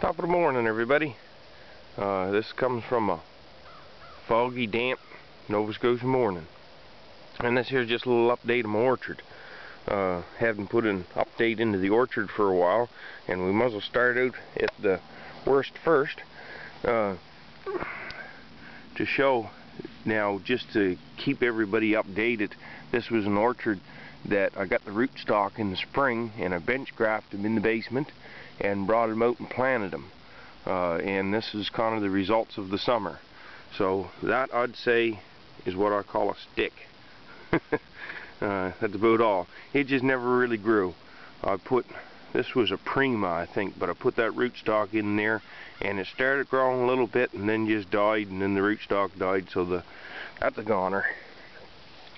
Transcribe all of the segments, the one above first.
Top of the morning, everybody. This comes from a foggy, damp Nova Scotia morning. And this here's just a little update of my orchard. Haven't put an update into the orchard for a while, and we might as well start out at the worst first. To show now, just to keep everybody updated, this was an orchard that I got the rootstock in the spring, and I bench grafted them in the basement and brought them out and planted them. And this is kind of the results of the summer. So that, I'd say, is what I call a stick. That's about all. It just never really grew. This was a Prima, I think, but I put that rootstock in there, and it started growing a little bit, and then just died, and then the rootstock died, so that's a goner.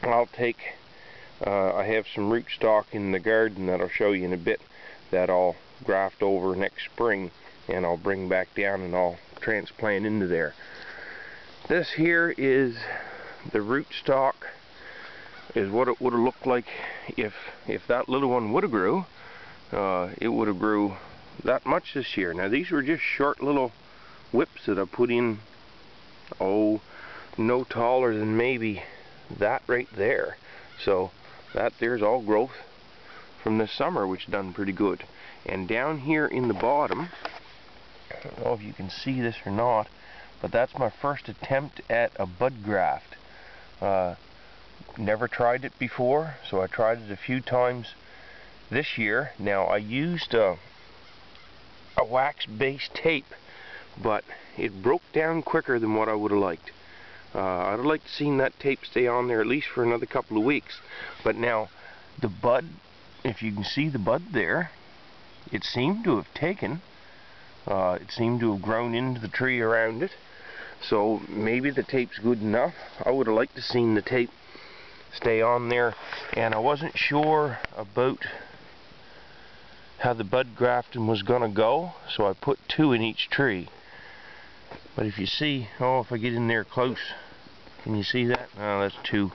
I have some rootstock in the garden that I'll show you in a bit that I'll graft over next spring, and I'll bring back down and I'll transplant into there. This here is the rootstock, is what it would have looked like if that little one would have grew. It would have grew that much this year. Now these were just short little whips that I put in, no taller than maybe that right there. So that there's all growth from this summer, which done pretty good. And down here in the bottom, I don't know if you can see this or not, but that's my first attempt at a bud graft. Never tried it before, so I tried it a few times this year. Now I used a wax-based tape, but it broke down quicker than what I would have liked. I'd have liked to seen that tape stay on there at least for another couple of weeks. But now the bud, if you can see the bud there, it seemed to have taken. It seemed to have grown into the tree around it. So maybe the tape's good enough. I would have liked to seen the tape stay on there, and I wasn't sure about how the bud grafting was gonna go, so I put 2 in each tree. But if you see, if I get in there close, can you see that? Oh, that's 2.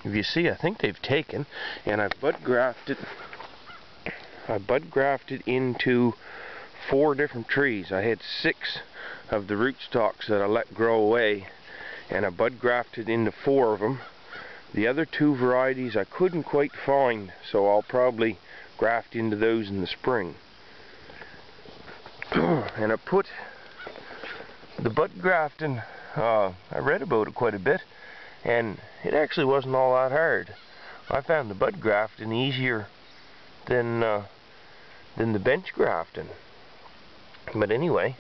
If you see, I think they've taken, and I bud grafted into 4 different trees. I had 6 of the rootstocks that I let grow away, and I bud grafted into 4 of them. The other 2 varieties I couldn't quite find, so I'll probably graft into those in the spring. And I put the bud grafting, I read about it quite a bit, and it actually wasn't all that hard. I found the bud grafting easier than the bench grafting. But anyway,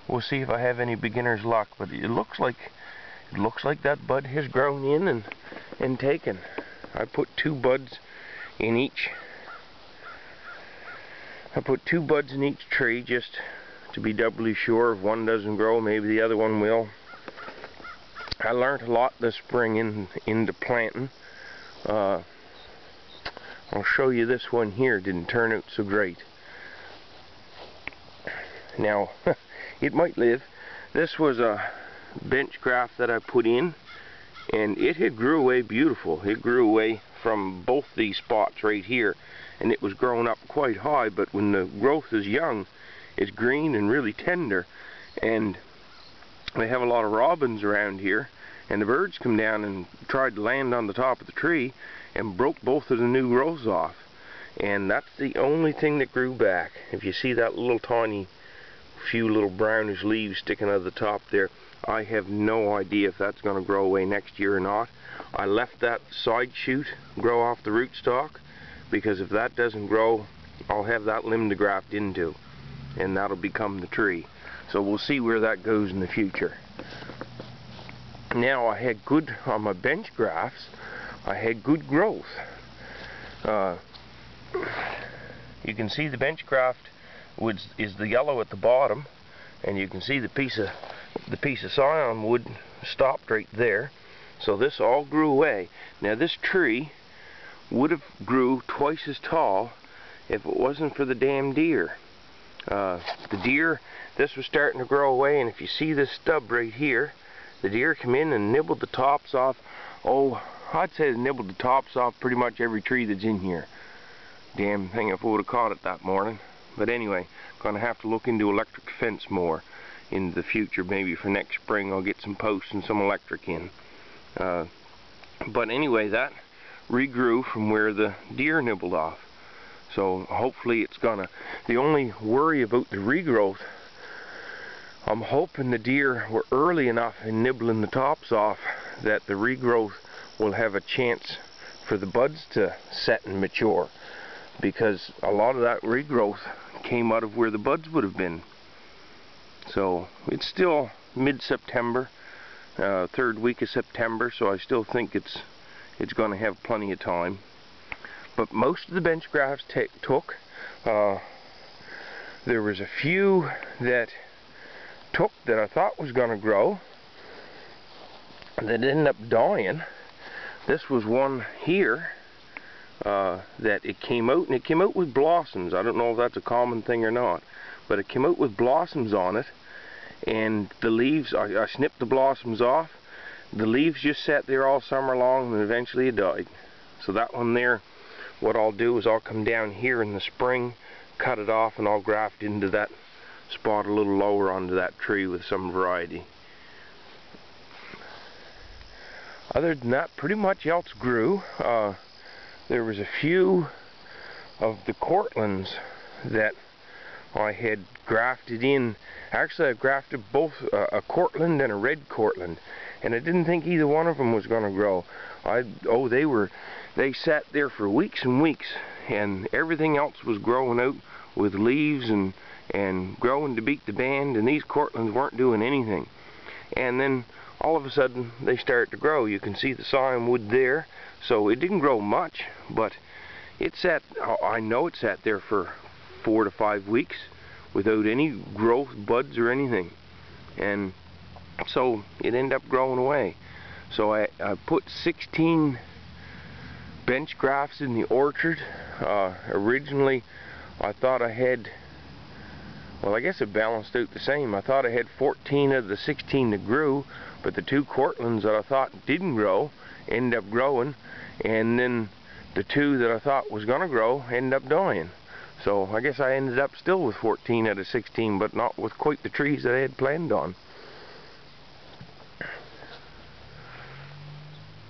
we'll see if I have any beginner's luck. But it looks like that bud has grown in and taken. I put 2 buds in each. I put 2 buds in each tree just to be doubly sure. If one doesn't grow, maybe the other one will. I learned a lot this spring into planting. I'll show you this one here. Didn't turn out so great. Now, it might live. This was a bench graft that I put in, and it had grew away beautiful. It grew away from both these spots right here, and it was growing up quite high, but when the growth is young, it's green and really tender. And they have a lot of robins around here, and the birds come down and tried to land on the top of the tree and broke both of the new growths off. And that's the only thing that grew back. If you see that little tiny few little brownish leaves sticking out of the top there, I have no idea if that's going to grow away next year or not. I left that side shoot grow off the rootstock, because if that doesn't grow, I'll have that limb to graft into, and that'll become the tree. So we'll see where that goes in the future. Now, I had good, on my bench grafts, I had good growth. You can see the bench graft is the yellow at the bottom, and you can see the piece of scion wood stopped right there. So this all grew away. Now this tree would have grew twice as tall if it wasn't for the damn deer. The deer, this was starting to grow away, and if you see this stub right here, the deer come in and nibbled the tops off. I'd say they nibbled the tops off pretty much every tree that's in here. Damn thing if I would have caught it that morning. But anyway, Gonna have to look into electric fence more in the future. Maybe for next spring I'll get some posts and some electric in. But anyway, that regrew from where the deer nibbled off. So hopefully it's gonna, the only worry about the regrowth, I'm hoping the deer were early enough in nibbling the tops off that the regrowth will have a chance for the buds to set and mature, because a lot of that regrowth came out of where the buds would have been. So it's still mid-September, third week of September, so I still think it's going to have plenty of time. But most of the bench grafts took. There was a few that took that I thought was going to grow that ended up dying. This was one here that it came out, and it came out with blossoms. I don't know if that's a common thing or not, but it came out with blossoms on it, and the leaves, I snipped the blossoms off. The leaves just sat there all summer long, and eventually it died. So that one there, what I'll do is I'll come down here in the spring, cut it off, and I'll graft into that spot a little lower onto that tree with some variety. Other than that, pretty much else grew. There was a few of the Cortlands that I had grafted in. Actually, I grafted both a Cortland and a red Cortland, and I didn't think either one of them was going to grow. They sat there for weeks and weeks, and everything else was growing out with leaves and growing to beat the band, and these Cortlands weren't doing anything. And then all of a sudden they started to grow. You can see the scion wood there, so it didn't grow much, but it sat, I know it sat there for 4 to 5 weeks without any growth, buds or anything, and so it ended up growing away. So I put 16 bench grafts in the orchard. Originally I thought I had, well, I guess it balanced out the same. I thought I had 14 of the 16 that grew, but the 2 Cortlands that I thought didn't grow ended up growing, and then the 2 that I thought was going to grow ended up dying. So I guess I ended up still with 14 out of 16, but not with quite the trees that I had planned on.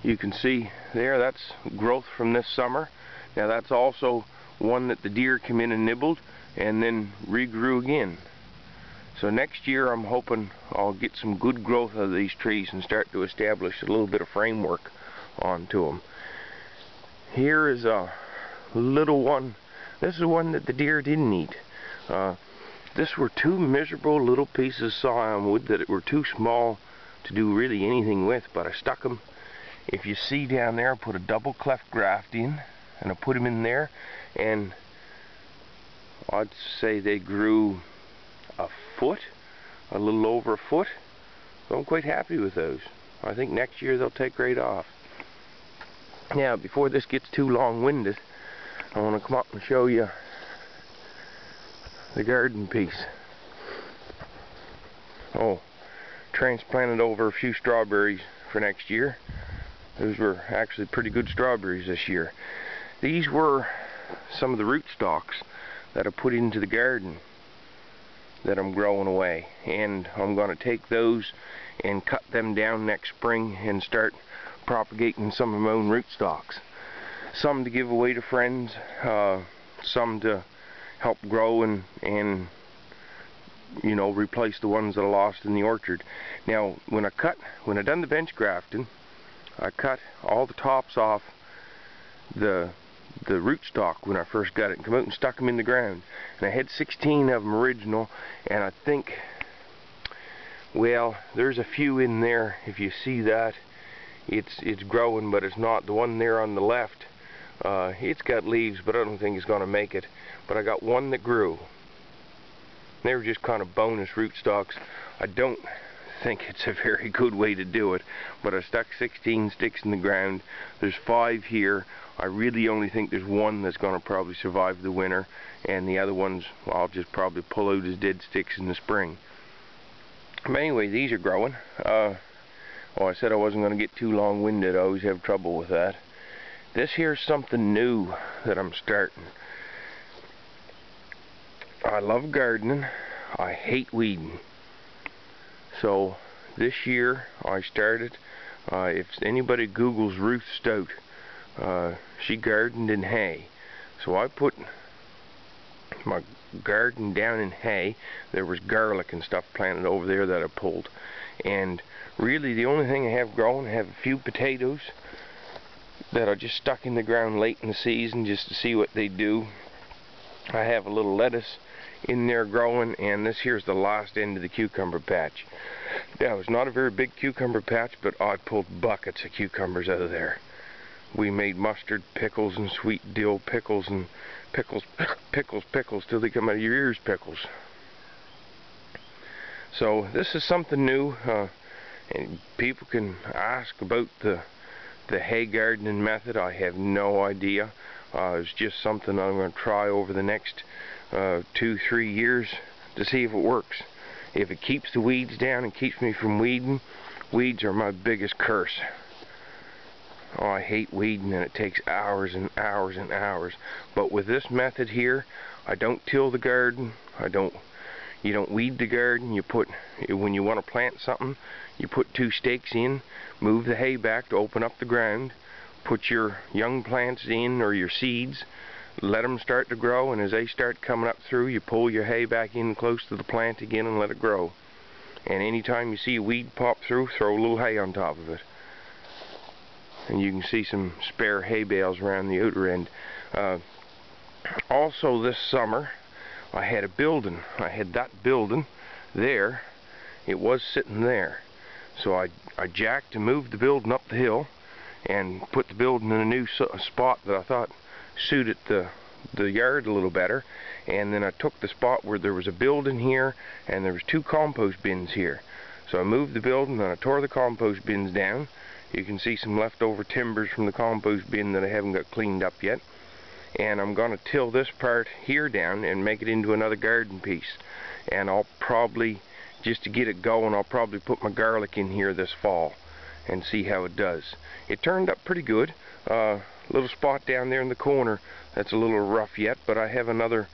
You can see there, that's growth from this summer. Now that's also one that the deer came in and nibbled and then regrew again. So next year I'm hoping I'll get some good growth out of these trees and start to establish a little bit of framework onto them. Here is a little one. This is one that the deer didn't eat. This were 2 miserable little pieces of scion wood that were too small to do really anything with, but I stuck them. If you see down there, I put a double cleft graft in, and I put them in there, and I'd say they grew a foot, a little over a foot. So I'm quite happy with those. I think next year they'll take right off. Now, before this gets too long-winded, I want to come up and show you the garden piece. Oh, transplanted over a few strawberries for next year. Those were actually pretty good strawberries this year. These were some of the rootstocks that I put into the garden that I'm growing away, and I'm going to take those and cut them down next spring and start propagating some of my own rootstocks. Some to give away to friends, some to help grow and you know, replace the ones that I lost in the orchard. Now when I done the bench grafting, I cut all the tops off the rootstock when I first got it and come out and stuck them in the ground, and I had 16 of them original, and I think, well, there's a few in there. If you see that, it's growing, but it's not. The one there on the left, it's got leaves, but I don't think it's going to make it. But I got one that grew. They were just kind of bonus rootstocks. I don't think it's a very good way to do it, but I stuck 16 sticks in the ground. There's 5 here. I really only think there's one that's going to probably survive the winter, and the other ones I'll just probably pull out as dead sticks in the spring. But anyway, these are growing. Oh, I said I wasn't going to get too long-winded. I always have trouble with that. This here's something new that I'm starting. I love gardening. I hate weeding. So this year I started, if anybody Googles Ruth Stout, she gardened in hay. So I put my garden down in hay. There was garlic and stuff planted over there that I pulled. And really the only thing I have growing, I have a few potatoes that I just stuck in the ground late in the season just to see what they do. I have a little lettuce in there growing, and this here's the last end of the cucumber patch. Now, it's not a very big cucumber patch, but I pulled buckets of cucumbers out of there. We made mustard pickles and sweet dill pickles and pickles till they come out of your ears pickles. So this is something new, and people can ask about the hay gardening method. I have no idea. It's just something I'm going to try over the next 2-3 years to see if it works. If it keeps the weeds down and keeps me from weeding, weeds are my biggest curse. Oh, I hate weeding, and it takes hours and hours and hours. But with this method here, I don't till the garden. You don't weed the garden. You put, when you want to plant something, you put 2 stakes in, move the hay back to open up the ground, put your young plants in, or your seeds, let them start to grow, and as they start coming up through, you pull your hay back in close to the plant again and let it grow. And anytime you see a weed pop through, throw a little hay on top of it. And you can see some spare hay bales around the outer end. Also this summer, I had a building. I had that building there. It was sitting there. So I jacked and moved the building up the hill and put the building in a new spot that I thought suited the yard a little better. And then I took the spot where there was a building here and there was 2 compost bins here. So I moved the building and I tore the compost bins down. You can see some leftover timbers from the compost bin that I haven't got cleaned up yet. And I'm going to till this part here down and make it into another garden piece. And I'll probably, just to get it going, I'll probably put my garlic in here this fall and see how it does. It turned up pretty good. Little spot down there in the corner that's a little rough yet, but I have another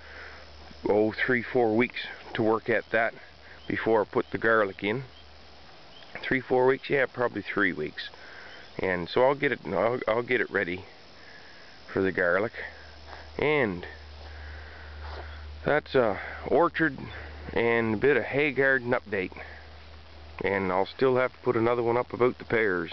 3-4 weeks to work at that before I put the garlic in. 3-4 weeks? Yeah, probably 3 weeks. And so I'll get it ready for the garlic. And that's a orchard and a bit of hay garden update. And I'll still have to put another one up about the pears.